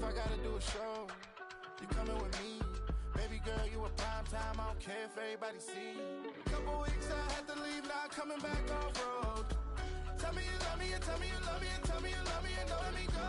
I gotta do a show, you coming with me. Baby girl, you a prime time, I don't care if everybody see. Couple weeks I had to leave, now coming back off road. Tell me you love me, and tell me you love me, and tell me you love me, and don't let me go.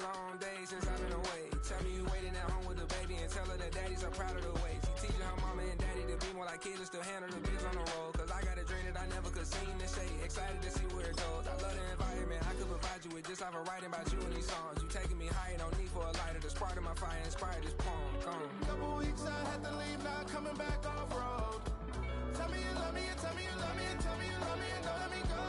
Long days since I've been away. Tell me you waiting at home with the baby and tell her that daddy's so proud of the way. She teaching her mama and daddy to be more like kids and still handle the biz on the road. Cause I got a dream that I never could sing and say. Excited to see where it goes. I love the environment. I could provide you with just like a writing about you in these songs. You taking me higher, no need for a lighter. The spark of my fire inspired this poem. Gone. Couple weeks I had to leave, now coming back off road. Tell me you love me, and tell me you love me, and tell me you love me, and don't let me go.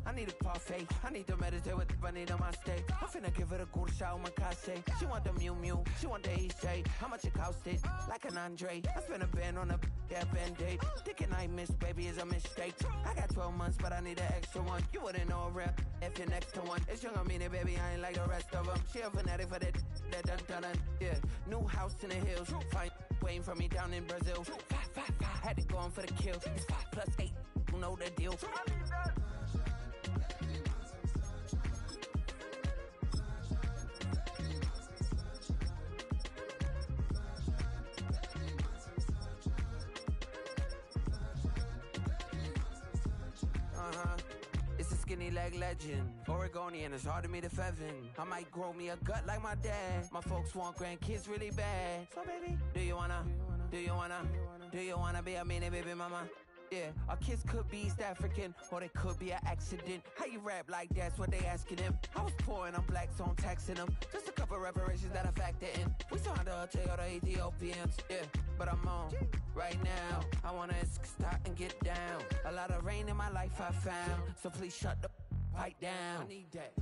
I need a parfait. I need to meditate with the bunny on my state. I'm finna give her a good shot with my case. She want the Mew Mew, she want the EJ. How much it cost it? Like an Andre. I spent a band on a that band-aid. Thinking I missed, baby, is a mistake. I got 12 months, but I need an extra one. You wouldn't know a rep if you're next to one. It's young, I mean it, baby, I ain't like the rest of them. She a fanatic for that dun dun dun. Yeah, new house in the hills. Fine, waiting for me down in Brazil. 5, 5, 5, had it going for the kill. It's 5 plus 8, you know the deal. Skinny leg legend, Oregonian, it's hard to meet a Fevin. I might grow me a gut like my dad. My folks want grandkids really bad. So baby, do you wanna be a mini baby mama? Yeah, our kids could be East African, or they could be an accident. How you rap like that's what they asking him. I was poor and I'm black, so I'm taxing them. Just a couple reparations that I factor in. We saw the Toyota Ethiopians, yeah, but I'm on right now. I wanna start and get down. A lot of rain in my life I found, so please shut the pipe down. I need that.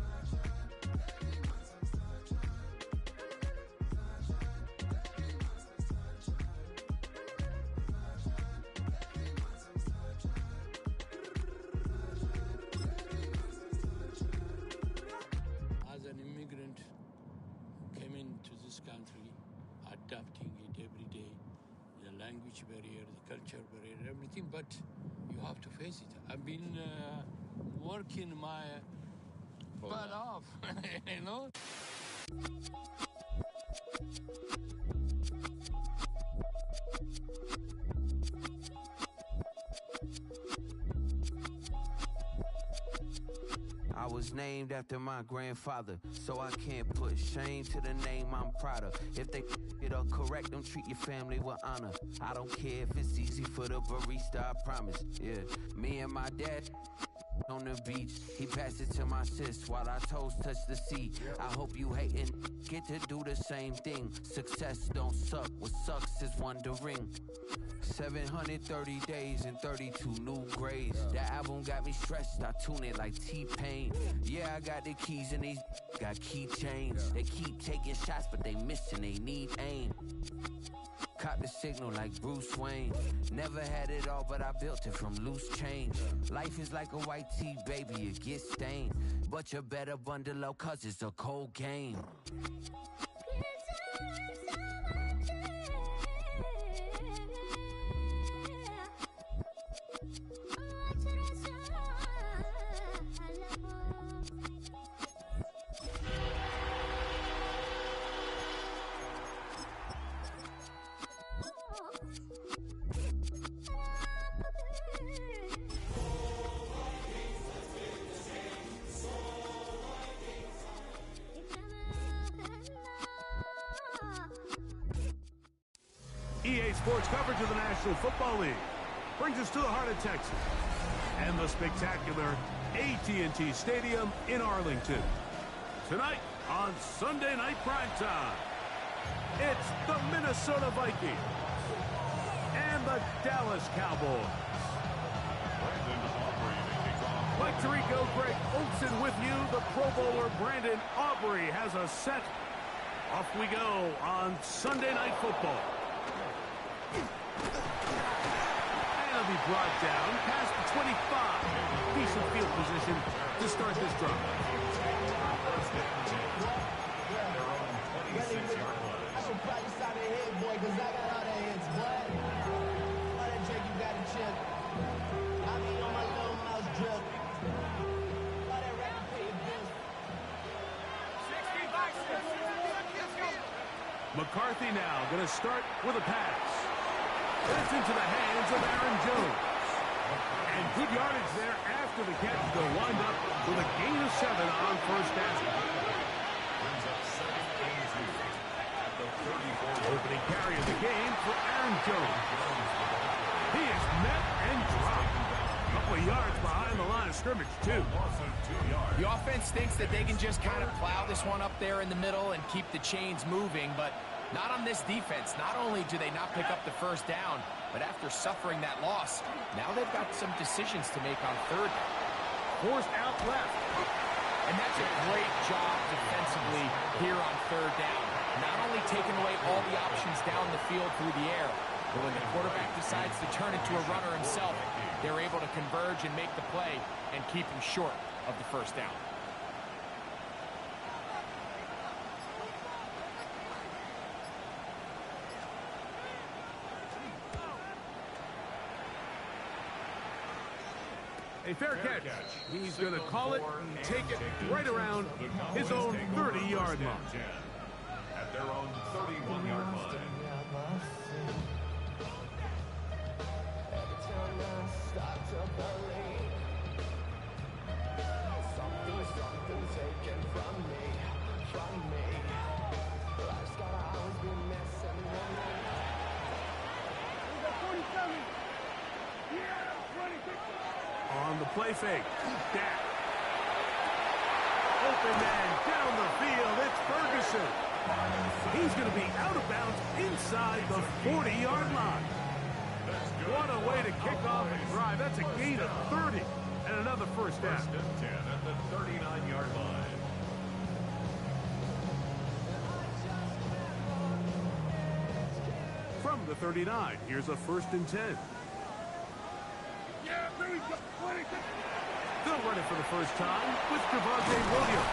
As an immigrant who came into this country, adapting it every day, the language barrier, the culture barrier, everything, but you have to face it. I've been working my butt off, you know? I was named after my grandfather, so I can't put shame to the name I'm proud of. If they it up correct, don't treat your family with honor. I don't care if it's easy for the barista, I promise. Yeah, me and my dad on the beach. He passed it to my sis while our toes touch the seat. I hope you hatin' get to do the same thing. Success don't suck. What sucks is wondering. 730 days and 32 new grades. That album got me stressed. I tune it like T-Pain. Yeah, I got the keys and these got keychains. They keep taking shots, but they missing. They need aim. Caught the signal like Bruce Wayne. Never had it all, but I built it from loose change. Life is like a white tee, baby, it gets stained. But you better bundle up, cause it's a cold game. EA Sports coverage of the National Football League brings us to the heart of Texas and the spectacular AT&T Stadium in Arlington. Tonight on Sunday Night Primetime, it's the Minnesota Vikings and the Dallas Cowboys. Mike Tirico, Greg Olsen with you. The Pro Bowler Brandon Aubrey has a set. Off we go on Sunday Night Football. And it'll be brought down past the 25. Decent field position to start this drive. I should probably stop at head, boy, because I got all that hits, boy. All that Drake, you got a chip. I mean, on my little mouse drip. All that rap, pay your bills. McCarthy now going to start with a pass. It's into the hands of Aaron Jones. And good yardage there after the catch. They'll wind up with a gain of 7 on first down. Opening carry of the game for Aaron Jones. He is met and dropped. A couple of yards behind the line of scrimmage, too. The offense thinks that they can just kind of plow this one up there in the middle and keep the chains moving, but not on this defense. Not only do they not pick up the first down, but after suffering that loss, now they've got some decisions to make on third. Forced out left. And that's a great job defensively here on third down. Not only taking away all the options down the field through the air, but when the quarterback decides to turn into a runner himself, they're able to converge and make the play and keep him short of the first down. A fair catch. He's going to call it and take it right around his own 30-yard line. At their own 31-yard line. On the play fake, Dak. Open man down the field, it's Ferguson. He's going to be out of bounds inside the 40-yard line. What a way to kick off a drive. That's a gain of 30 and another first down. First and 10 at the 39-yard line. From the 39, here's a 1st and 10. They'll run it for the first time with Javonte Williams.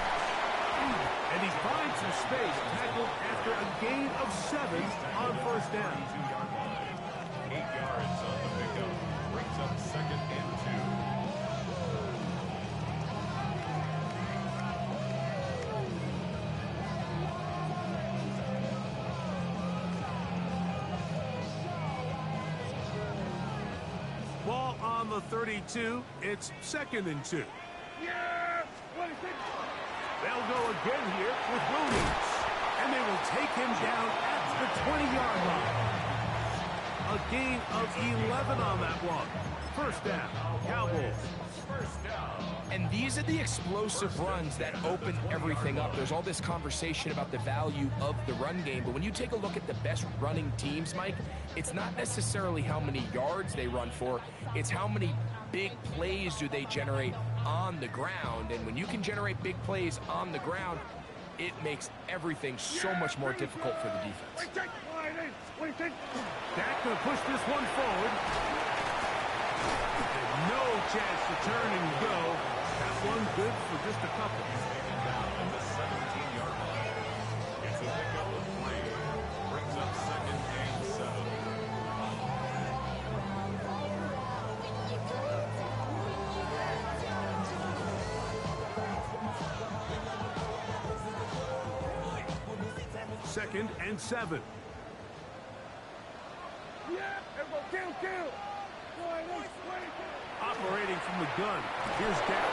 And he finds some space, tackled after a gain of 7 on first down. 22-yard line. 8 yards on the pickup. Brings up 2nd and 2. Ball on the 32. It's 2nd and 2. They'll go again here with Williams. And they will take him down at the 20-yard line. A gain of 11 on that one. First down, Cowboys. And these are the explosive runs that open everything up. There's all this conversation about the value of the run game, but when you take a look at the best running teams, Mike, it's not necessarily how many yards they run for, it's how many big plays do they generate on the ground. And when you can generate big plays on the ground, it makes everything so much more difficult for the defense. Dak gonna push this one forward. No chance to turn and go. That one good for just a couple. Down at the 17-yard line. It's a pickup of 3. Brings up 2nd and 7. Second and 7. Operating from the gun. Here's Dak.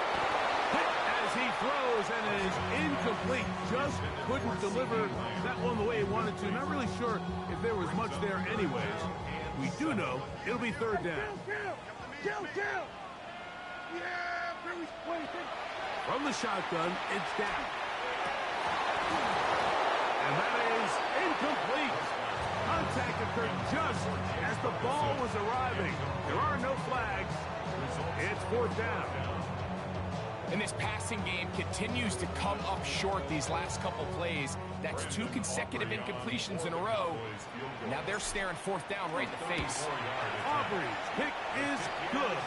Hit as he throws, and it is incomplete. Just couldn't deliver that one the way he wanted to. Not really sure if there was much there anyways. We do know it'll be 3rd down. From the shotgun, it's Dak. And that is incomplete. Contact occurred just as the ball was arriving. There are no flags. It's 4th down. And this passing game continues to come up short these last couple plays. That's 2 consecutive incompletions in a row. Now they're staring 4th down right in the face. Aubrey's kick is good.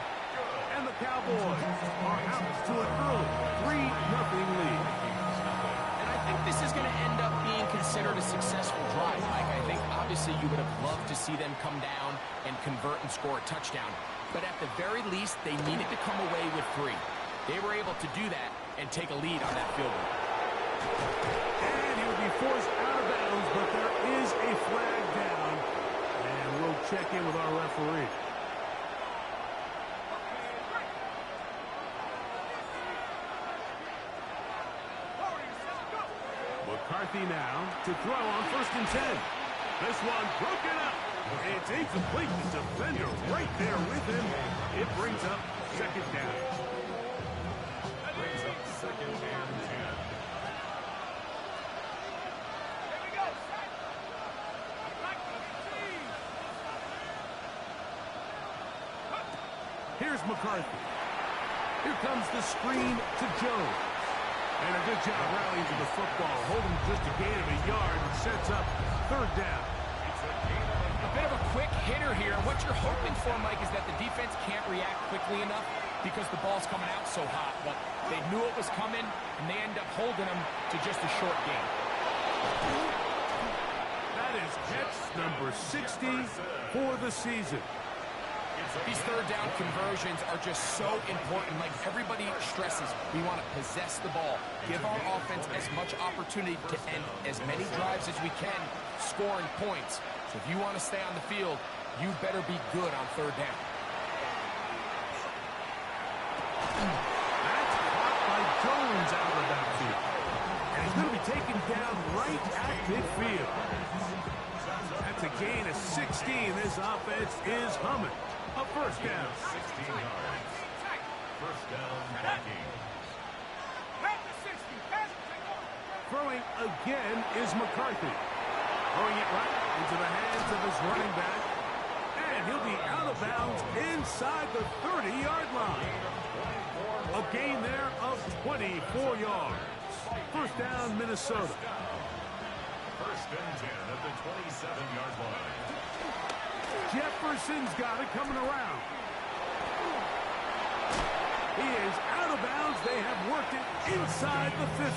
And the Cowboys are out to an early 3-0 lead. And I think this is going to end up being considered a successful drive, Mike. I think obviously you would have loved to see them come down and convert and score a touchdown. But at the very least, they needed to come away with 3. They were able to do that and take a lead on that field goal. And he will be forced out of bounds, but there is a flag down. And we'll check in with our referee. McCarthy now to throw on 1st and 10. This one broken up. It's incomplete. The defender right there with him. It brings up 2nd down. Brings up 2nd and 10. Here's McCarthy. Here comes the screen to Jones. And a good job rallying to the football. Holding just a gain of a yard and sets up 3rd down. A bit of a quick hitter here. What you're hoping for, Mike, is that the defense can't react quickly enough because the ball's coming out so hot. But they knew it was coming, and they end up holding them to just a short gain. That is catch number 60 for the season. These 3rd down conversions are just so important. Like everybody stresses, we want to possess the ball, give our offense as much opportunity to end as many drives as we can, scoring points. So if you want to stay on the field, you better be good on 3rd down. That's caught by Jones out of the backfield. And he's going to be taken down right at midfield. That's a gain of 16. This offense is humming. A 1st down. 16 yards. 1st down, Vikings. Throwing again is McCarthy. Throwing it right into the hands of his running back. And he'll be out of bounds inside the 30-yard line. A gain there of 24 yards. 1st down, Minnesota. 1st and 10 at the 27-yard line. Jefferson's got it coming around. He is out of bounds. They have worked it inside the 50.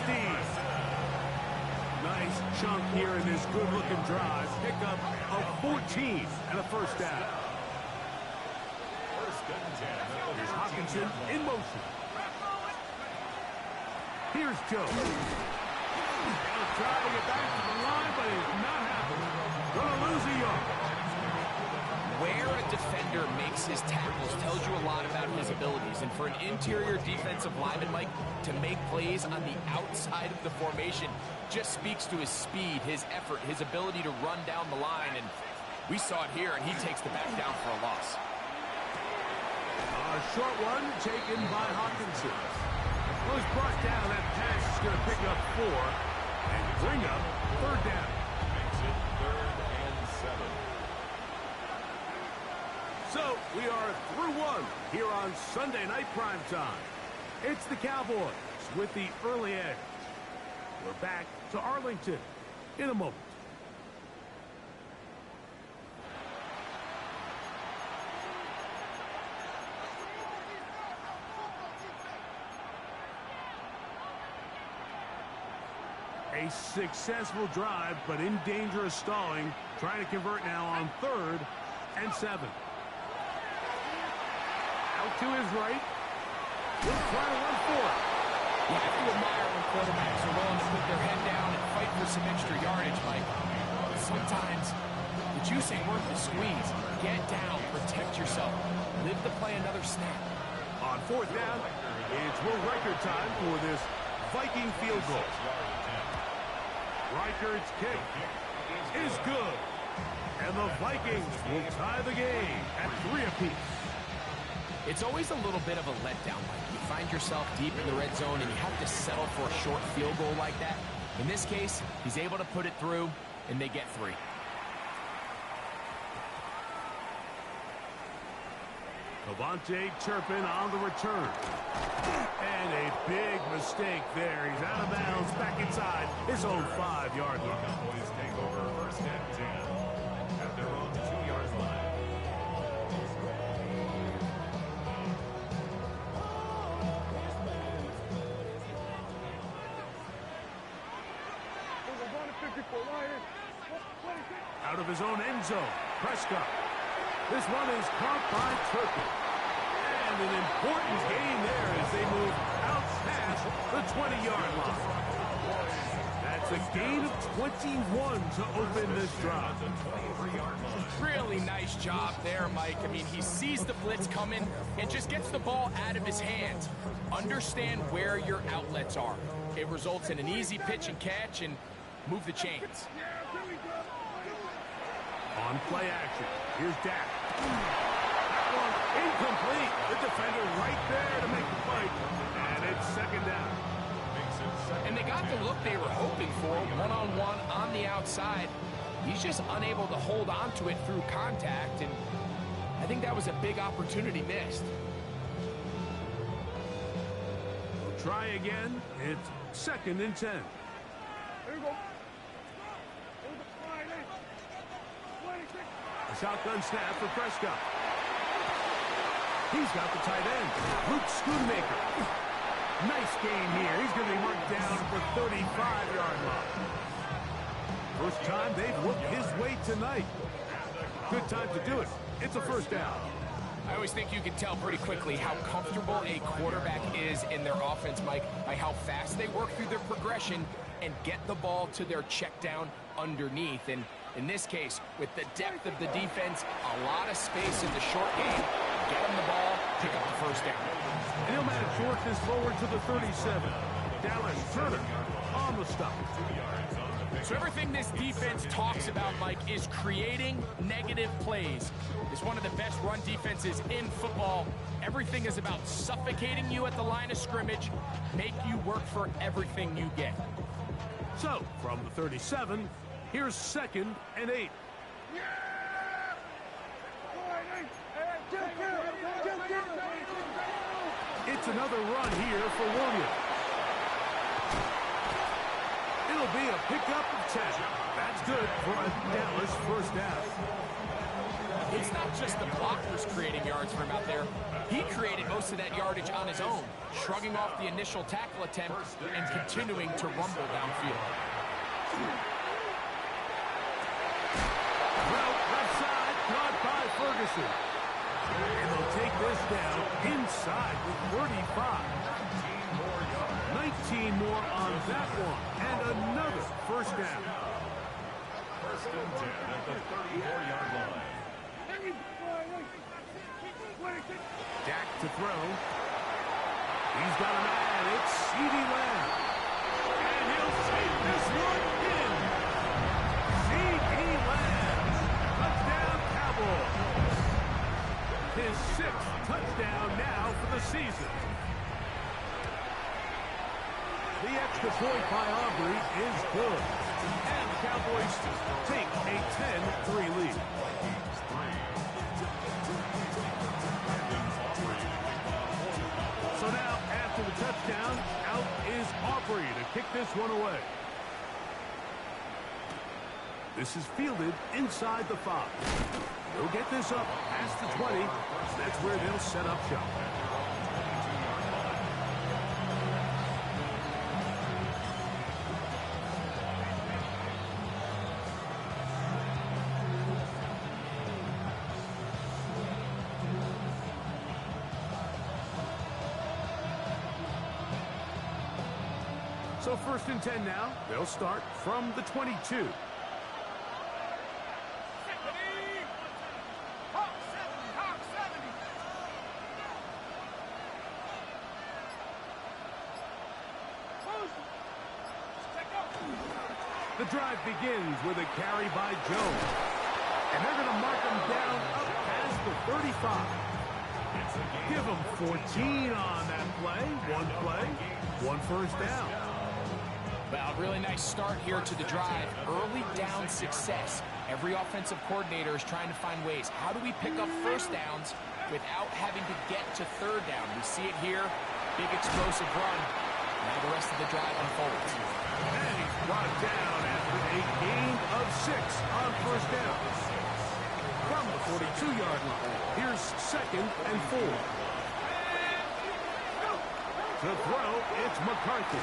Nice chunk here in this good-looking drive. Pickup of 14 and a 1st down. 1st and 10 at the Here's Hockenson in motion. Here's Joe. He'll try to get back to the line, but it's not happening. Gonna lose a yard. Where a defender makes his tackles tells you a lot about his abilities. And for an interior defensive lineman, Mike, to make plays on the outside of the formation just speaks to his speed, his effort, his ability to run down the line. And We saw it here, and he takes the back down for a loss. A short one taken by Hawkinson. Was brought down. That pass is going to pick up 4 and bring up third down. Makes it 3rd and 7. So we are through 1 here on Sunday Night Primetime. It's the Cowboys with the early edge. We're back to Arlington in a moment. A successful drive, but in danger of stalling. Trying to convert now on 3rd and 7. Out to his right. He'll try to run for it. You have to admire when quarterbacks are willing to put their head down and fight for some extra yardage, Mike. But sometimes the juice ain't worth the squeeze. Get down, protect yourself. Live to play another snap. On 4th down, it's Will Reichard time for this Viking field goal. Reichard's kick is good. And the Vikings will tie the game at 3 apiece. It's always a little bit of a letdown, Mike. You find yourself deep in the red zone and you have to settle for a short field goal like that. In this case, he's able to put it through, and they get 3. Devontae Turpin on the return. And a big mistake there. He's out of bounds, back inside his own 5-yard line. Cowboys take over 1st and 10 at their own 2-yard line. Out of his own end zone, Prescott. This one is caught by Turpin. And an important gain there as they move out past the 20-yard line. That's a gain of 21 to open this drive. Really nice job there, Mike. I mean, he sees the blitz coming and just gets the ball out of his hands. Understand where your outlets are. It results in an easy pitch and catch and move the chains. On play action, here's Dak. That one incomplete. The defender right there to make the fight. And it's 2nd down. And they got the look they were hoping for, one-on-one on the outside. He's just unable to hold on to it through contact, and I think that was a big opportunity missed. We'll try again. It's 2nd and 10. A shotgun snap for Prescott. He's got the tight end, Luke Schoonmaker. Nice game here. He's going to be marked down for 35-yard line. First time they've worked his way tonight. Good time to do it. It's a 1st down. I always think you can tell pretty quickly how comfortable a quarterback is in their offense, Mike, by how fast they work through their progression and get the ball to their check down underneath. And in this case, with the depth of the defense, a lot of space in the short game, get them the ball, pick up the 1st down. And he'll manage to work this forward to the 37. Dallas Turner on the stop. So everything this defense talks about, Mike, is creating negative plays. It's one of the best run defenses in football. Everything is about suffocating you at the line of scrimmage, make you work for everything you get. So, from the 37, here's 2nd and 8. It's another run here for Williams. It'll be a pickup of 10. That's good for a Dallas 1st down. It's not just the blockers creating yards for him out there. He created most of that yardage on his own, shrugging off the initial tackle attempt and continuing to rumble downfield. Well, left side, caught by Ferguson. And they'll take this down inside with 35. 19 more on that one. And another 1st down. 1st and 10 at the 34-yard line. Dak to throw. He's got a man. It's CeeDee Lamb. And he'll save this one in. CeeDee Lamb. Touchdown. Cowboys. His 6th touchdown now for the season. The extra point by Aubrey is good. And the Cowboys take a 10-3 lead. So now, after the touchdown, out is Aubrey to kick this one away. This is fielded inside the 5. They'll get this up past the 20. That's where they'll set up shop. So 1st and 10 now. They'll start from the 22. The drive begins with a carry by Jones. And they're going to mark him down up past the 35. Give him 14 on that play. One first down. Well, really nice start here to the drive. Early down success. Every offensive coordinator is trying to find ways. How do we pick up first downs without having to get to 3rd down? We see it here. Big explosive run. Now the rest of the drive unfolds. And he's brought down after a gain of 6 on first down. From the 42-yard line, here's 2nd and 4. To throw, it's McCarthy.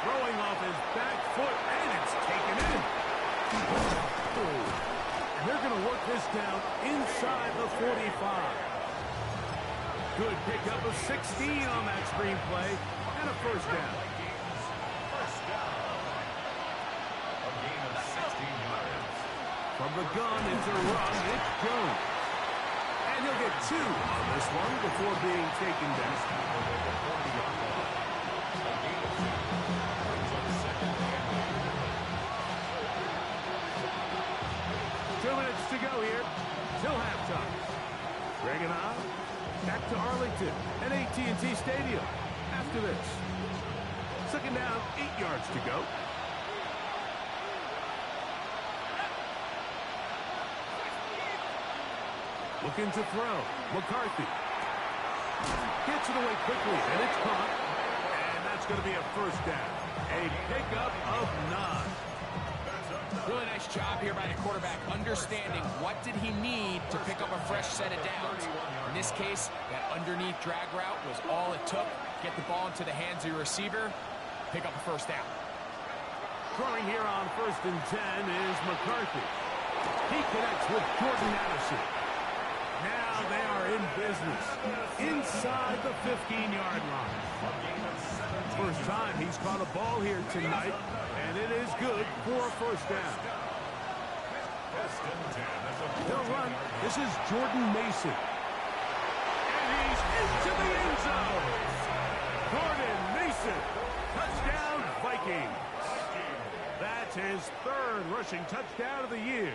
Throwing off his back foot, and it's taken in. And they're going to work this down inside the 45. Good pickup of 16 on that screenplay, and a first down. From the gun into the run, it's Jones. And he'll get 2 on this one before being taken down. 2 minutes to go here till halftime. Greg and I back to Arlington at AT&T Stadium after this. 2nd down, 8 yards to go. Looking to throw. McCarthy gets it away quickly, and it's caught. And that's going to be a first down. A pickup of 9. Really nice job here by the quarterback, understanding what did he need to pick up a fresh set of downs. In this case, that underneath drag route was all it took. Get the ball into the hands of your receiver, pick up a first down. Throwing here on 1st and 10 is McCarthy. He connects with Jordan Addison. Now they are in business inside the 15-yard line. First time he's caught a ball here tonight, and it is good for a first down. They'll run. This is Jordan Mason. And he's into the end zone. Jordan Mason. Touchdown, Vikings. That's his 3rd rushing touchdown of the year.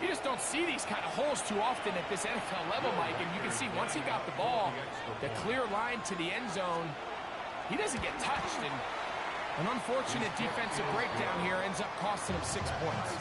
You just don't see these kind of holes too often at this NFL level, Mike. And you can see once he got the ball, the clear line to the end zone, he doesn't get touched. And an unfortunate defensive breakdown here ends up costing him 6 points.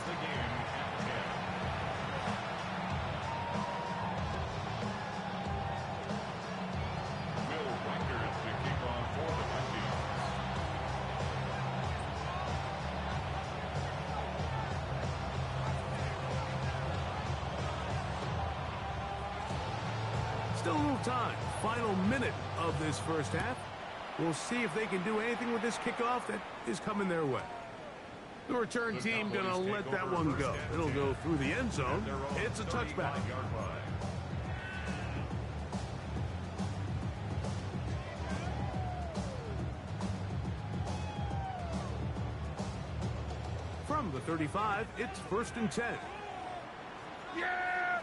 Still a little time. Final minute of this first half. We'll see if they can do anything with this kickoff that is coming their way. The return team going to let that one go. It'll go through the end zone. It's a touchback. From the 35, it's 1st and 10. Yeah!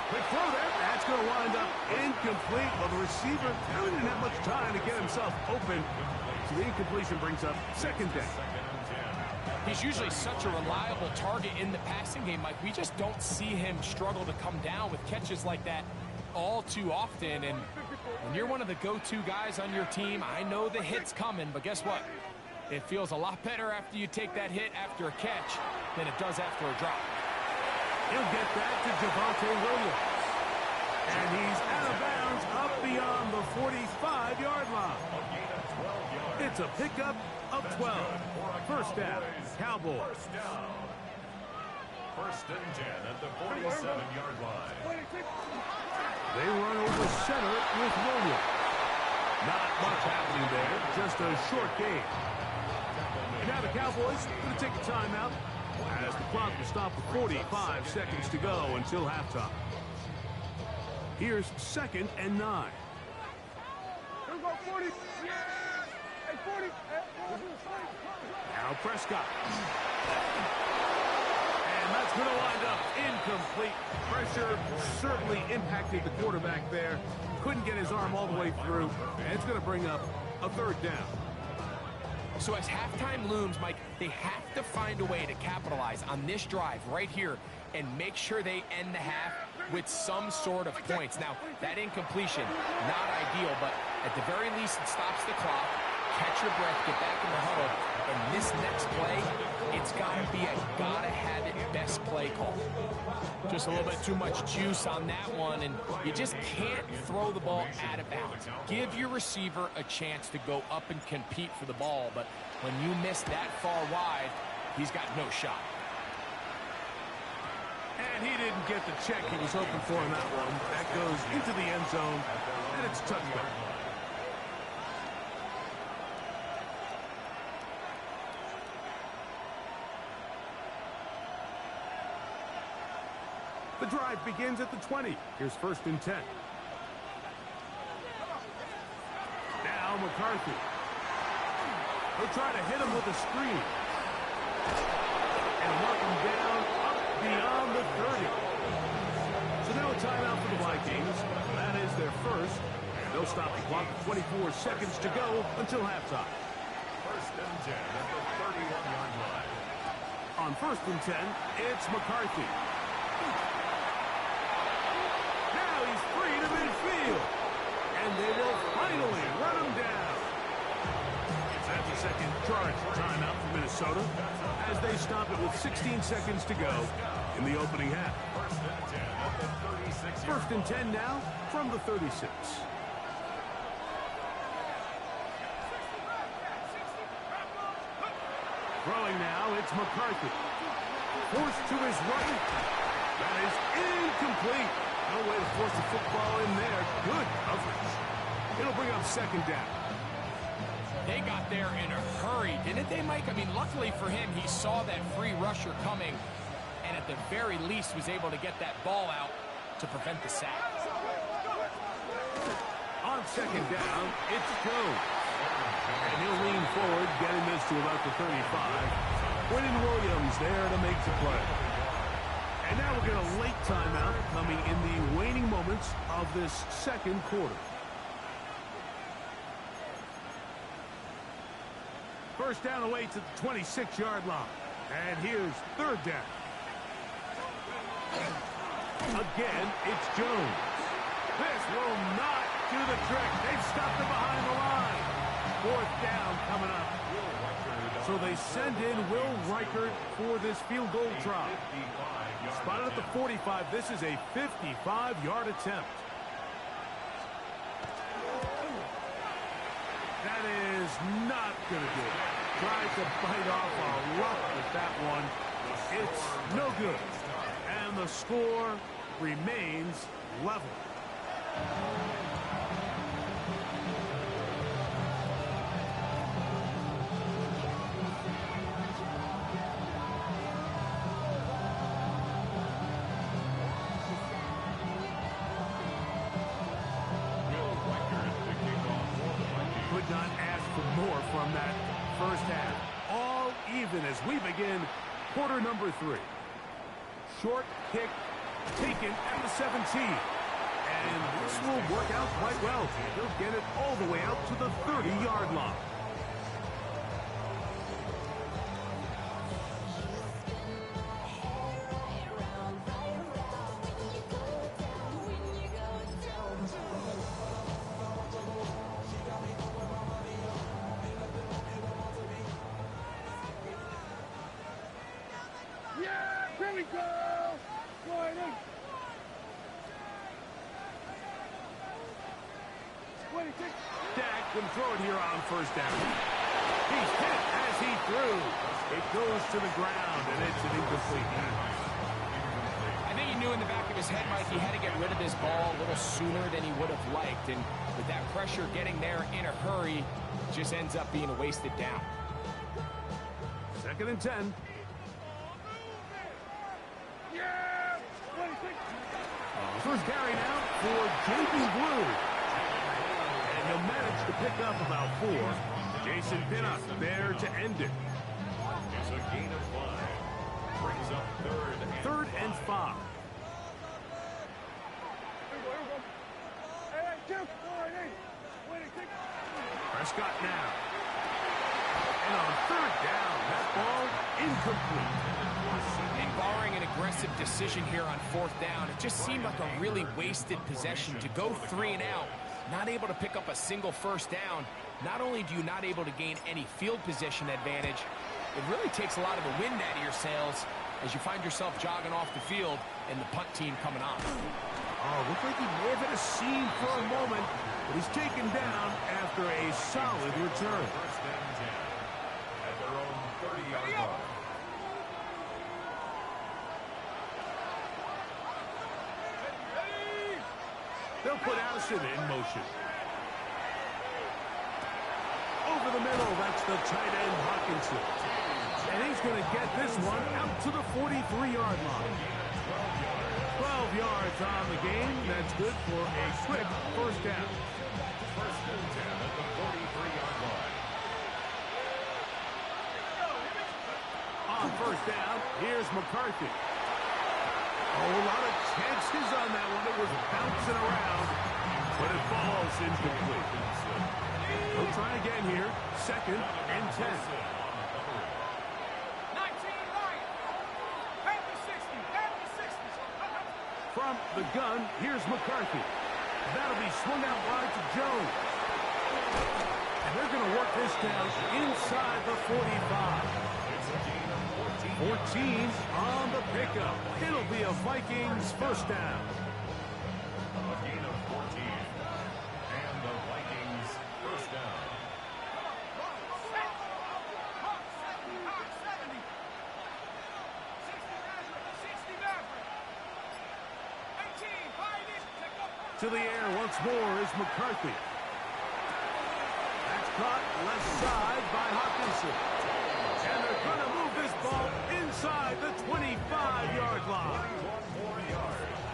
Quick throw there. That's going to wind up incomplete. Well, the receiver didn't have much time to get himself open. So the incompletion brings up 2nd down. He's usually such a reliable target in the passing game, Mike. We just don't see him struggle to come down with catches like that all too often. And when you're one of the go-to guys on your team, I know the hit's coming, but guess what? It feels a lot better after you take that hit after a catch than it does after a drop. He'll get that to Javonte Williams. And he's out of bounds up beyond the 45-yard line. It's a pickup of 12. First down, Cowboys. First and 10 at the 47-yard line. They run over center with Williams. Not much happening there, just a short gain. And now the Cowboys going to take a timeout as the clock will stop with 45 seconds to go until halftime. Here's 2nd and 9. Now Prescott. And that's going to wind up incomplete. Pressure certainly impacted the quarterback there. Couldn't get his arm all the way through. And it's going to bring up a 3rd down. So as halftime looms, Mike, they have to find a way to capitalize on this drive right here and make sure they end the half with some sort of points. Now, that incompletion, not ideal, but at the very least, it stops the clock. Catch your breath, get back in the huddle, and this next play, it's got to be a gotta-have-it best play call. Just a little bit too much juice on that one, and you just can't throw the ball out of bounds. Give your receiver a chance to go up and compete for the ball, but when you miss that far wide, he's got no shot. And he didn't get the check he was hoping for in that one. That goes into the end zone, and it's touchdown. The drive begins at the 20. Here's 1st and 10. Now McCarthy. He'll try to hit him with a screen. And mark him down up beyond the 30. So now a timeout for the Vikings. That is their first. And they'll stop the clock with 24 seconds to go until halftime. 1st and 10 at the 31-yard line. On 1st and 10, it's McCarthy. And they will finally run him down. That's the 2nd charge timeout for Minnesota as they stop it with 16 seconds to go in the opening half. 1st and 10 now from the 36. Throwing now, it's McCarthy. Forced to his right. That is incomplete. No way to force the football in there. Good coverage. It'll bring up 2nd down. They got there in a hurry, didn't they, Mike? I mean, luckily for him, he saw that free rusher coming and at the very least was able to get that ball out to prevent the sack. On 2nd down, it's Jones. And he'll lean forward, getting this to about the 35. Quentin Williams there to make the play. And now we'll get a late timeout coming in the waning moments of this 2nd quarter. First down awaits at the 26-yard line. And here's 3rd down. Again, it's Jones. This will not do the trick. They've stopped him behind the line. 4th down coming up. So they send in Will Reichert for this field goal try. Spotted at the 45. This is a 55-yard attempt. That is not going to do it. Tries to bite off a rock with that one. It's no good. And the score remains level. Could not ask for more from that first half. All even as we begin quarter number 3. Short kick taken at the 17. And this will work out quite well. He'll get it all the way out to the 30-yard line. Dak can throw it here on first down. He's hit as he threw. It goes to the ground, and it's an incomplete pass. I think he knew in the back of his head, Mike, he had to get rid of his ball a little sooner than he would have liked. And with that pressure getting there in a hurry, it just ends up being a wasted down. 2nd and 10. First carry now for J.B. Blue. And he'll manage to pick up about 4. Jason Pinnock there to end it. It's a gain of 5. Brings up 3rd and 5. Prescott now. And on 3rd down, that ball incomplete. And barring an aggressive decision here on 4th down, it just seemed like a really wasted possession to go 3 and out, not able to pick up a single first down. Not only do you not able to gain any field position advantage, it really takes a lot of the wind out of your sails as you find yourself jogging off the field and the punt team coming on. Oh, looked like he may have hit a seam for a moment, but he's taken down after a solid return. First and 10 at their own 30-yard line. They'll put Addison in motion. Over the middle, that's the tight end Hawkinson. And he's going to get this one out to the 43-yard line. 12 yards on the game. That's good for a quick first down. First and 10 at the 43-yard line. On first down, here's McCarthy. Oh, a lot of chances on that one. It was bouncing around, but it falls incomplete. He'll try again here. 2nd and 10. From the gun, here's McCarthy. That'll be swung out wide to Jones. And they're going to work this down inside the 45. 14 on the pickup. It'll be a Vikings first down. A gain of 14. And the Vikings first down. To the air once more is McCarthy. That's caught left side by Hawkinson. And they're going to move this ball inside the 25-yard line.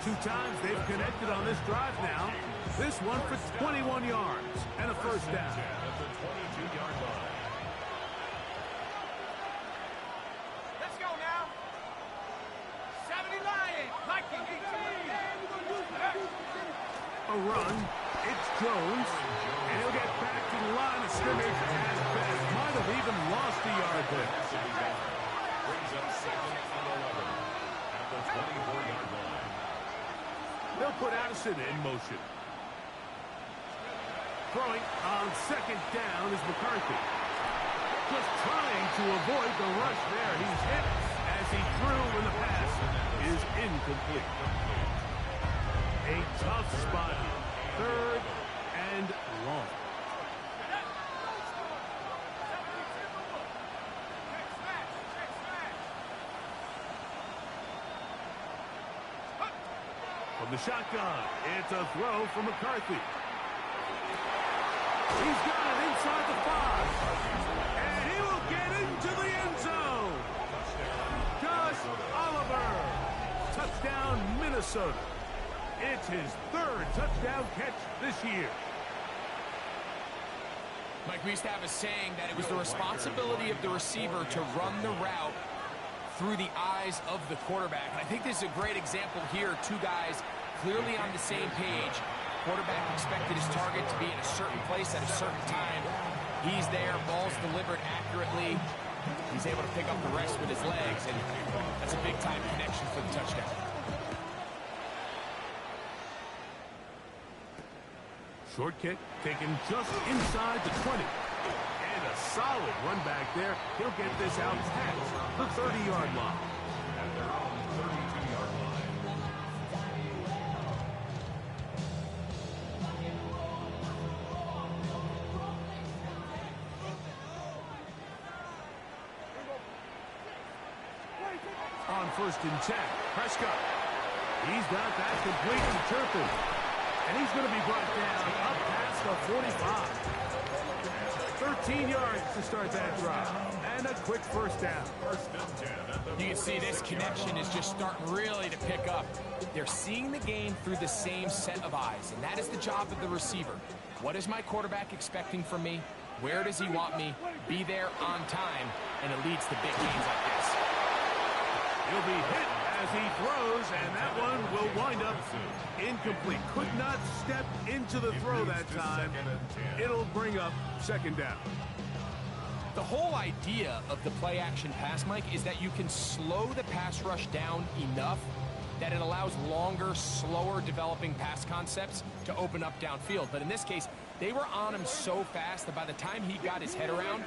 2 times they've connected on this drive now. This one for 21 yards and a first down. At the 22-yard line. Let's go now. 70 Lions. Viking 18. A run. It's Jones. And he'll get back to the line of scrimmage as Best might have even lost a yard there. Brings up 2nd and 11 at the 24-yard line. They'll put Addison in motion. Throwing on 2nd down is McCarthy. Just trying to avoid the rush there. He's hit as he threw when the pass is incomplete. A tough spot here. 3rd and long. From the shotgun, it's a throw from McCarthy. He's got it inside the 5. And he will get into the end zone. Gus Oliver. Touchdown, Minnesota. It's his 3rd touchdown catch this year. Mike, we used to have a saying that it was the responsibility of the receiver to run the route through the eyes of the quarterback. And I think this is a great example here. 2 guys clearly on the same page. Quarterback expected his target to be in a certain place at a certain time. He's there, ball's delivered accurately. He's able to pick up the rest with his legs, and that's a big-time connection for the touchdown. Short kick taken just inside the 20. And a solid run back there. He'll get this out past the 30-yard line. At their own 32-yard line. first and 10. Prescott. He's got that complete to Turpin. And he's going to be brought down up past the 45. 13 yards to start that drive. And a quick first down. You can see this connection is just starting really to pick up. They're seeing the game through the same set of eyes, and that is the job of the receiver. What is my quarterback expecting from me? Where does he want me? Be there on time, and it leads to big games like this. He'll be hit as he throws, and that one will wind up incomplete. Could not step into the throw that time. It'll bring up second down. The whole idea of the play-action pass, Mike, is that you can slow the pass rush down enough that it allows longer, slower developing pass concepts to open up downfield. But in this case, they were on him so fast that by the time he got his head around,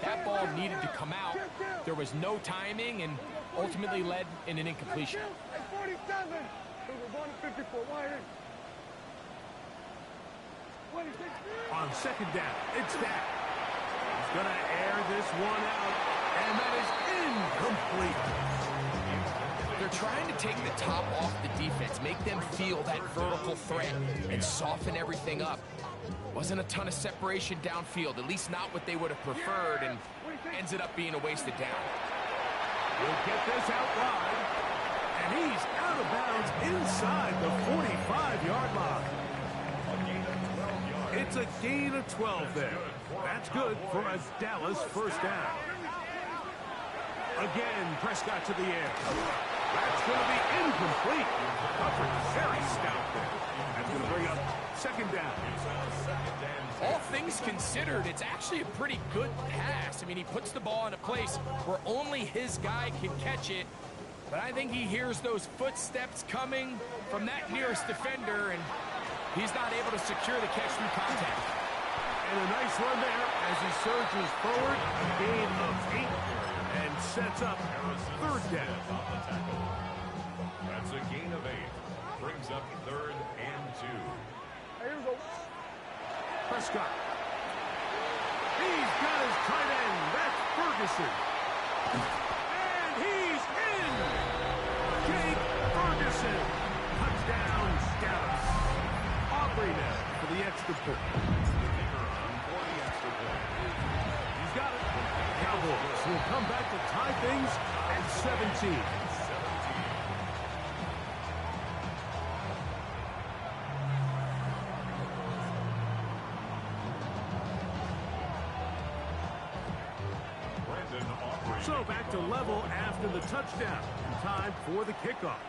that ball needed to come out. There was no timing and ultimately led in an incompletion. On second down, it's Dak. He's going to air this one out, and that is incomplete. They're trying to take the top off the defense, make them feel that vertical threat, and soften everything up. Wasn't a ton of separation downfield, at least not what they would have preferred, and ends up being a wasted down. He'll get this out wide, and he's out of bounds inside the 45-yard line. It's a gain of 12 there. That's good for a Dallas first down. Again, Prescott to the air. That's going to be incomplete. Coverage very stout there. That's going to bring up second down. All things considered, it's actually a pretty good pass. I mean, he puts the ball in a place where only his guy can catch it. But I think he hears those footsteps coming from that nearest defender, and he's not able to secure the catch through contact. And a nice run there as he surges forward. A gain of 8 and sets up third down. That's a gain of 8. Brings up third and 2. Prescott. He's got his tight end. That's Ferguson. And he's in. Jake Ferguson. Touchdown, Dallas. Aubrey now for the extra point. He's got it. Cowboys will come back to tie things at 17. So back to level after the touchdown. Time for the kickoff.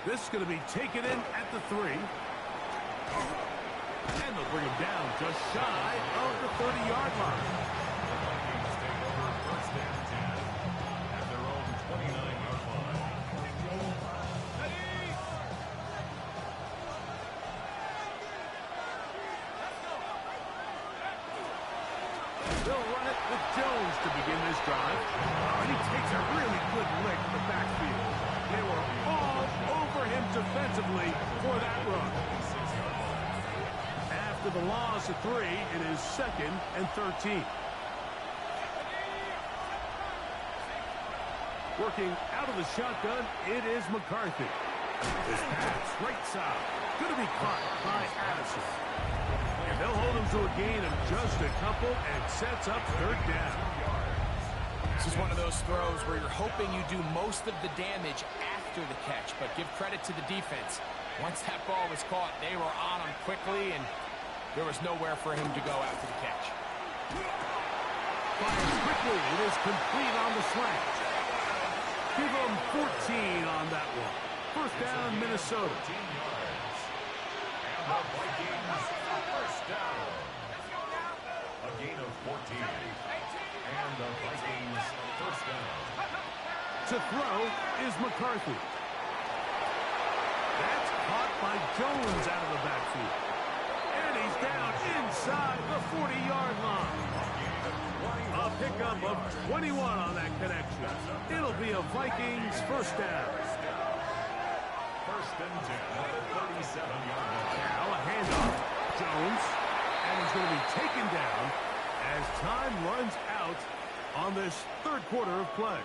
This is going to be taken in at the 3. And they'll bring him down just shy of the 30-yard line. First and 10 at their own 29-yard line. They'll run it with Jones to begin this drive. Oh, and he takes a really good lick in the backfield. They were all over him defensively for that run. After the loss of 3, it is second and 13. Working out of the shotgun, it is McCarthy. This pass, right side, going to be caught by Addison. And they'll hold him to a gain of just a couple and sets up third down. This is one of those throws where you're hoping you do most of the damage after the catch, but give credit to the defense. Once that ball was caught, they were on him quickly, and there was nowhere for him to go after the catch. Fires quickly. It is complete on the slant. Give them 14 on that one. First down, Minnesota. And the Vikings first down. A gain of 14. And the Vikings first down. To throw is McCarthy. That's caught by Jones out of the backfield. And he's down inside the 40-yard line. A pickup of 21 on that connection. It'll be a Vikings first down. First and 10 at the 37-yard line. Now a handoff. Jones. And he's going to be taken down as time runs out on this third quarter of play.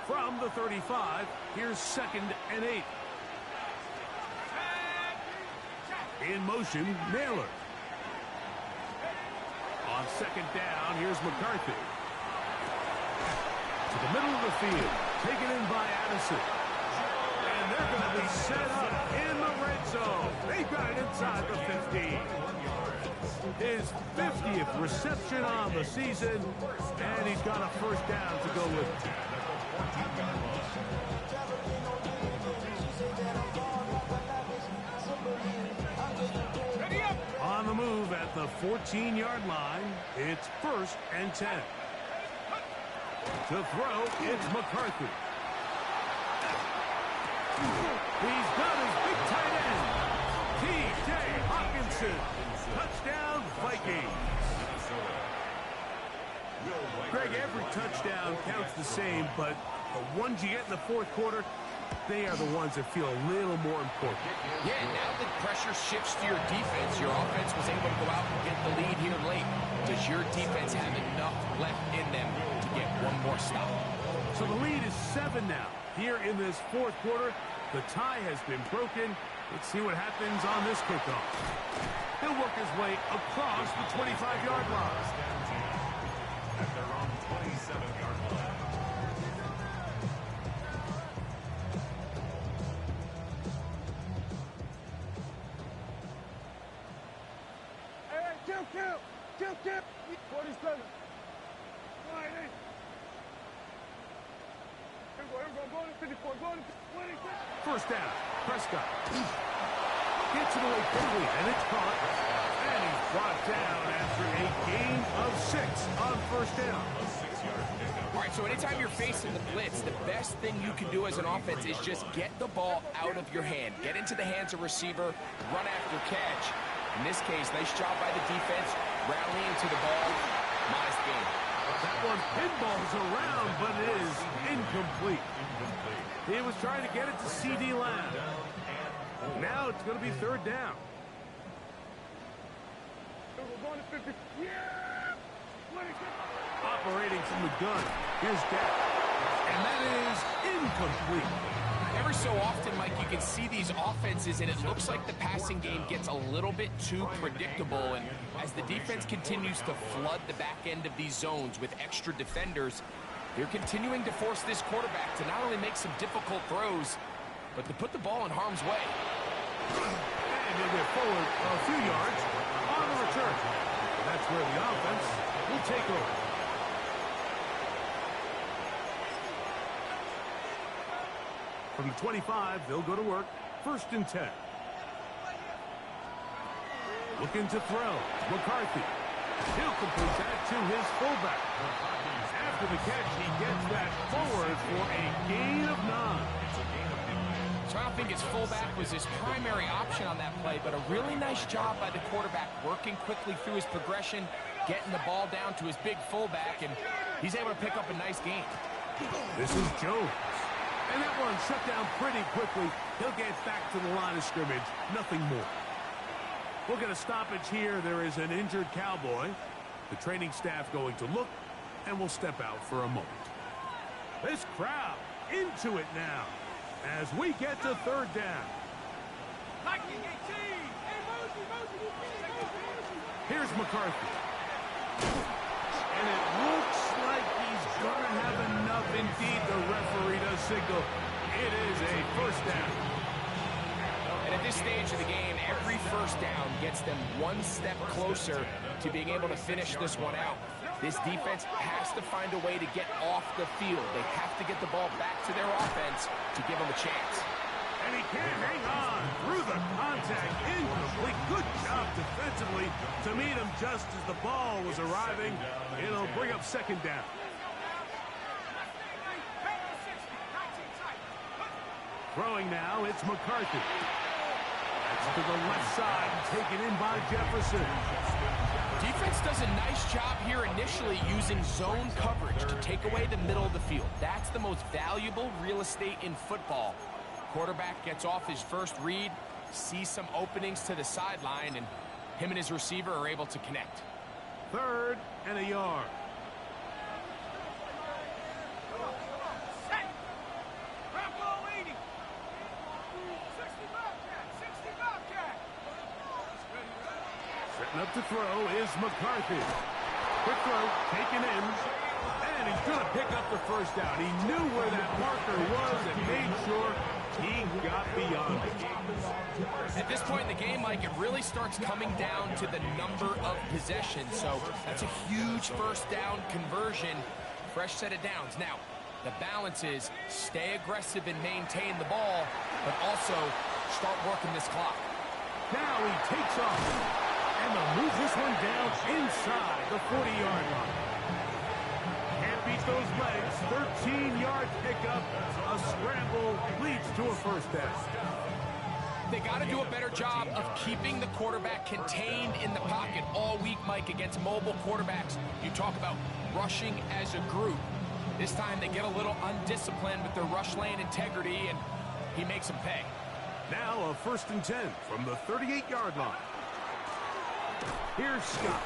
From the 35, here's 2nd and 8. In motion, Naylor. On 2nd down, here's McCarthy. To the middle of the field, taken in by Addison. And they're going to be set up in the red zone. They got it inside the 15. His 50th reception on the season, and he's got a first down to go with it. On the move at the 14-yard line, it's 1st and 10. To throw, it's McCarthy. He's got his big tight end, T.J. Hawkinson. Touchdown, Vikings. Greg, every touchdown counts the same, but the ones you get in the fourth quarter, they are the ones that feel a little more important. Yeah, now that pressure shifts to your defense, your offense was able to go out and get the lead here late. Does your defense have enough left in them to get one more stop? So the lead is 7 now. Here in this fourth quarter, the tie has been broken. Let's see what happens on this kickoff. He'll work his way across the 25-yard line. At their own 27-yard line. Kill. 47. Line 8. Here we go. Go to 54. Go to 26. First down. Prescott. Gets it away quickly, and it's caught. And he's brought down after a gain of 6 on first down. All right, so anytime you're facing the blitz, the best thing you can do as an offense is just get the ball out of your hand. Get into the hands of receiver, run after catch. In this case, nice job by the defense, rallying to the ball. Modest gain. That one pinballs around, but it is incomplete. He was trying to get it to C.D. Lamb. Now it's going to be third down. We're going to 50. Yeah! 26. Operating from the gun. Here's Dak. And that is incomplete. Every so often, Mike, you can see these offenses, and it looks like the passing game gets a little bit too predictable. And as the defense continues to flood the back end of these zones with extra defenders, they're continuing to force this quarterback to not only make some difficult throws, but to put the ball in harm's way. And he'll get forward a few yards on the return. That's where the offense will take over. From the 25, they'll go to work. 1st and 10. Looking to throw. McCarthy. He'll complete that to his fullback. After the catch, he gets that forward for a gain of 9. So I don't think his fullback was his primary option on that play, but a really nice job by the quarterback working quickly through his progression, getting the ball down to his big fullback, and he's able to pick up a nice gain. This is Jones. And that one shut down pretty quickly. He'll get back to the line of scrimmage. Nothing more. We'll get a stoppage here. There is an injured Cowboy. The training staff going to look, and we'll step out for a moment. This crowd into it now as we get to third down. Here's McCarthy. And it looks like he's going to have enough. Indeed, the referee does signal. It is a first down. And at this stage of the game, every first down gets them one step closer to being able to finish this one out. This defense has to find a way to get off the field. They have to get the ball back to their offense to give them a chance. And he can't hang on through the contact. Incomplete. Good job defensively to meet him just as the ball was arriving. It'll bring up second down. Throwing now, it's McCarthy. That's to the left side, taken in by Jefferson. defense does a nice job here initially using zone coverage to take away the middle of the field. That's the most valuable real estate in football. Quarterback gets off his first read, sees some openings to the sideline, and him and his receiver are able to connect. 3rd and a yard. Setting up to throw is McCarthy. Quick throw, taken in, and he's going to pick up the first down. He knew where that marker was and made sure he got beyond it. At this point in the game, Mike, it really starts coming down to the number of possessions. So that's a huge first down conversion. Fresh set of downs. Now, the balance is stay aggressive and maintain the ball, but also start working this clock. Now he takes off. And they'll move this one down inside the 40-yard line. Can't beat those legs. 13-yard pickup. A scramble leads to a first down. They got to do a better job of keeping the quarterback contained in the pocket all week, Mike, against mobile quarterbacks. You talk about rushing as a group. This time they get a little undisciplined with their rush lane integrity, and he makes them pay. Now a 1st and 10 from the 38-yard line. Here's Scott,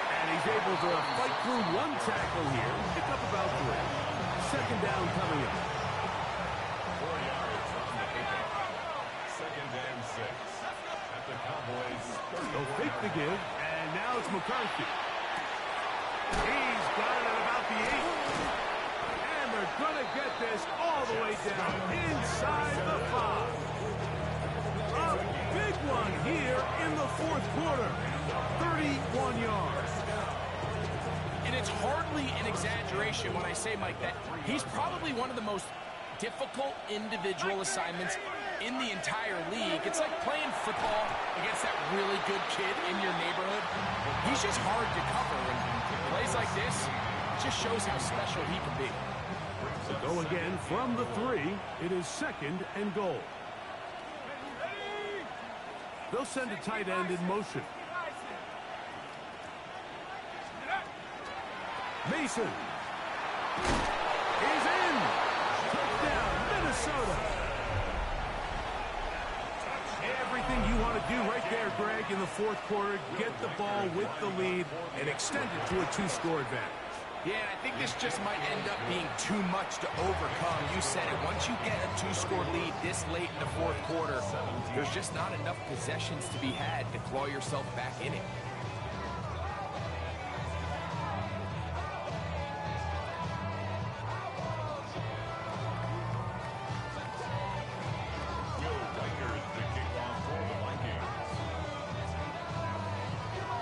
and he's able to fight through one tackle here, pick up about 3. 2nd down coming up. 4 yards on the pickup. 2nd and 6 at the Cowboys. They'll fake the give, and now it's McCarthy. He's got it at about the 8. And they're going to get this all the way down inside the 5. A big one here in the 4th quarter. 31 yards. And it's hardly an exaggeration when I say, Mike, that he's probably one of the most difficult individual assignments in the entire league. It's like playing football against that really good kid in your neighborhood. He's just hard to cover, and plays like this just shows how special he can be. So go again from the 3. It is 2nd and goal. They'll send a tight end in motion. Mason is in. Touchdown, Minnesota. Everything you want to do right there, Greg, in the 4th quarter. Get the ball with the lead and extend it to a 2-score advantage. Yeah, I think this just might end up being too much to overcome. You said it. Once you get a 2-score lead this late in the 4th quarter, there's just not enough possessions to be had to claw yourself back in it.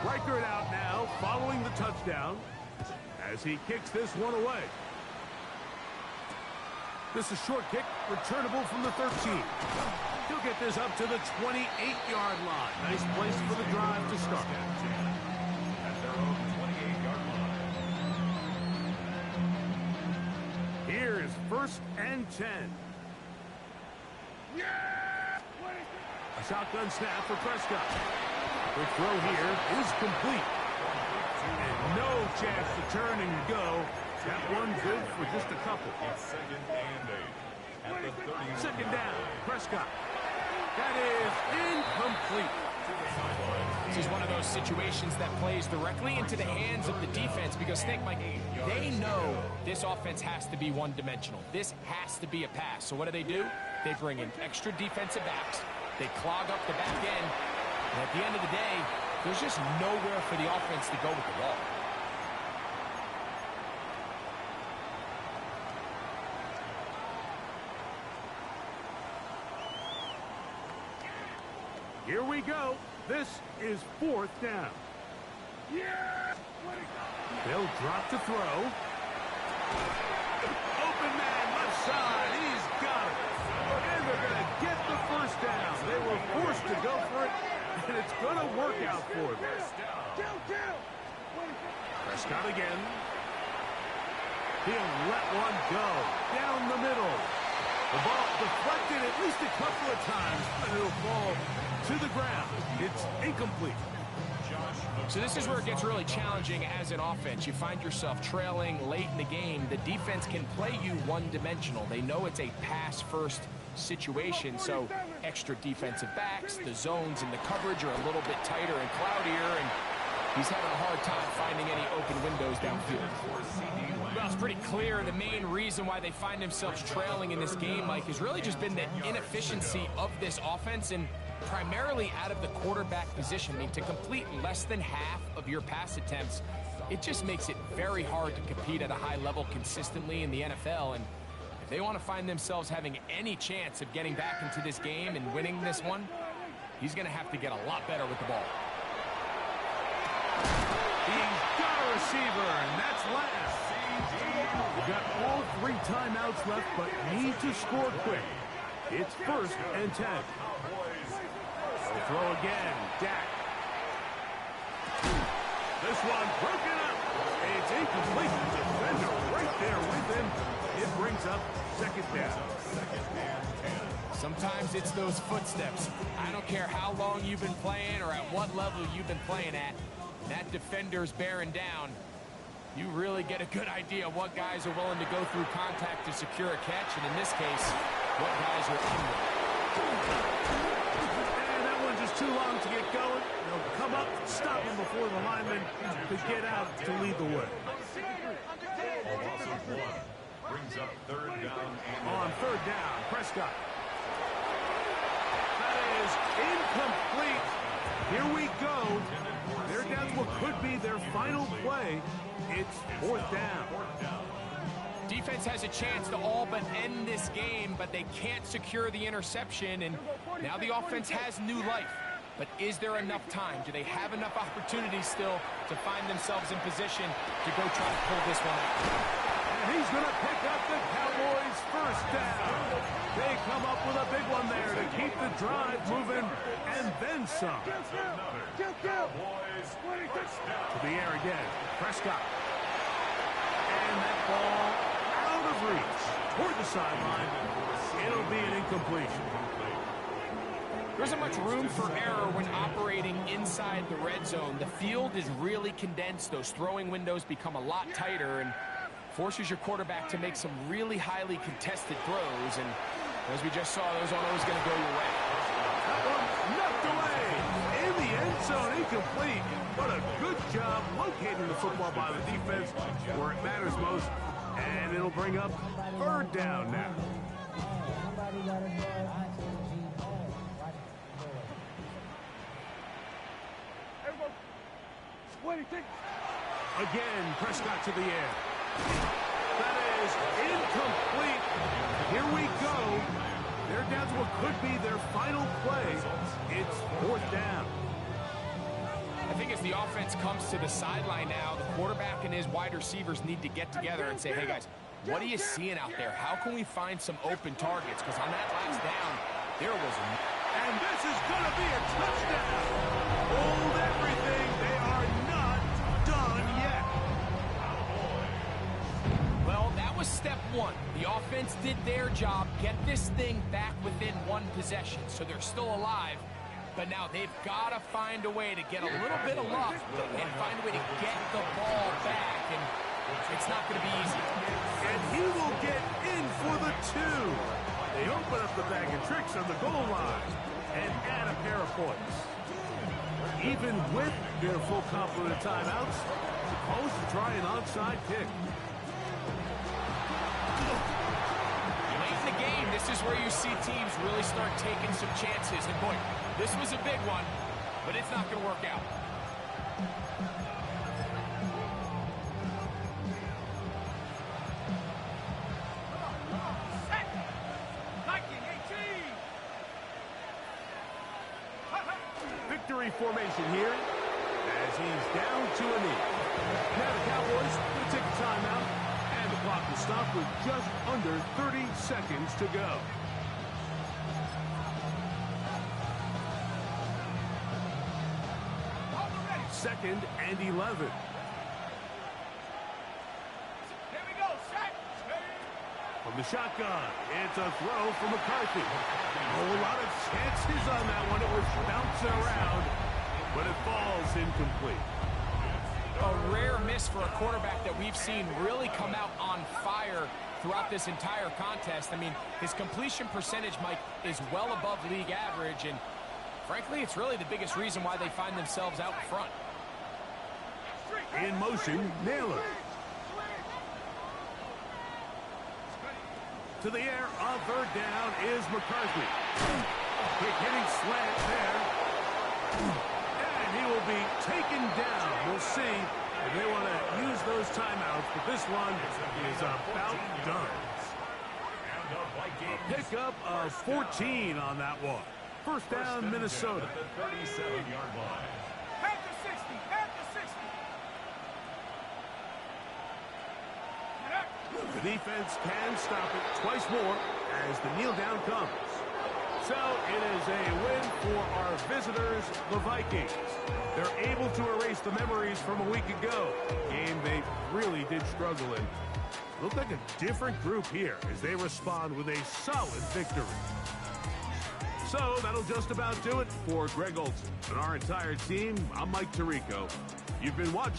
Reichert out now, following the touchdown, as he kicks this one away. This is a short kick, returnable from the 13. He'll get this up to the 28-yard line. Nice place for the drive to start. At their own 28-yard line. Here's 1st and 10. A shotgun snap for Prescott. Quick throw here is complete. And no chance to turn and go. That one good for just a couple. It's 2nd and 8 at the 30. 2nd down, Prescott. That is incomplete. This is one of those situations that plays directly into the hands of the defense because think, Mike, they know this offense has to be one-dimensional. This has to be a pass. So what do? They bring in extra defensive backs. They clog up the back end. And at the end of the day, there's just nowhere for the offense to go with the ball. Here we go. This is 4th down. They'll drop to throw. Open man, left side. He's got it. And they're going to get the first down. They were forced to go for it, and it's going to work out for them. Prescott again. He'll let one go. Down the middle. The ball deflected at least a couple of times, but it'll fall to the ground. It's incomplete. So this is where it gets really challenging as an offense. You find yourself trailing late in the game. The defense can play you one-dimensional. They know it's a pass-first situation, so extra defensive backs, the zones and the coverage are a little bit tighter and cloudier, and he's having a hard time finding any open windows downfield. Well, it's pretty clear the main reason why they find themselves trailing in this game, Mike, has really just been the inefficiency of this offense and primarily out of the quarterback position. I mean, to complete less than half of your pass attempts, it just makes it very hard to compete at a high level consistently in the NFL. And if they want to find themselves having any chance of getting back into this game and winning this one, he's going to have to get a lot better with the ball. He's got a receiver, and that's last. We've got all 3 timeouts left, but need to score quick. It's 1st and 10. They'll throw again. Dak. This one broken up. It's incomplete. The defender right there with him. It brings up 2nd down. Sometimes it's those footsteps. I don't care how long you've been playing or at what level you've been playing at. That defender's bearing down. You really get a good idea of what guys are willing to go through contact to secure a catch, and in this case, what guys are inward. And that one's just too long to get going. They'll come up, stop him before the lineman to get out to lead the way. Brings up 3rd down. On 3rd down, Prescott. That is incomplete. Here we go. They're down to what could be their final play. It's 4th down. Defense has a chance to all but end this game, but they can't secure the interception, and now the offense has new life. But is there enough time? Do they have enough opportunities still to find themselves in position to go try to pull this one out? And he's going to pick up the Cowboys' 1st down. They come up with a big one there to keep the drive moving, and then some. To the air again. Prescott. And that ball out of reach toward the sideline. It'll be an incompletion. There isn't much room for error when operating inside the red zone. The field is really condensed. Those throwing windows become a lot tighter and forces your quarterback to make some really highly contested throws. And as we just saw, those aren't always going to go your way. That one knocked away. In the end zone, incomplete. But a good job locating the football by the defense where it matters most. And it'll bring up 3rd down now. Again, Prescott to the air. That is incomplete. Here we go. They're down to what could be their final play. It's 4th down. I think as the offense comes to the sideline now, the quarterback and his wide receivers need to get together and say, hey, guys, what are you seeing out there? How can we find some open targets? Because on that last down, there was... And this is going to be a touchdown. Hold everything. They are not done yet. Well, that was step 1. The offense did their job, get this thing back within 1 possession, so they're still alive. But now they've got to find a way to get a little bit of luck and find a way to get the ball back, and it's not going to be easy. And he will get in for the 2. They open up the bag of tricks on the goal line and add a pair of points. Even with their full complement of timeouts, supposed to try an onside kick. Late in the game, this is where you see teams really start taking some chances. And boy, this was a big one, but it's not going to work out. Victory formation here as he's down to a knee. Now the Cowboys will take a timeout, and the clock will stop with just under 30 seconds to go. Second and 11. From the shotgun, it's a throw from McCarthy. A whole lot of chances on that one. It was bouncing around. but it falls incomplete. A rare miss for a quarterback that we've seen really come out on fire throughout this entire contest. I mean, his completion percentage, Mike, is well above league average, and frankly, it's really the biggest reason why they find themselves out in front. In motion, Naylor. To the air on third down is McCarthy. Quick hitting slant there. And he will be taken down. We'll see if they want to use those timeouts, but this one is about done. A pickup of 14 on that one. First down, Minnesota. At the 37-yard line. At the 60. At the 60. The defense can stop it twice more as the kneel down comes. So it is a win for our visitors, the Vikings. They're able to erase the memories from a week ago. A game they really did struggle in. Look like a different group here as they respond with a solid victory. So that'll just about do it for Greg Olsen and our entire team. I'm Mike Tirico. You've been watching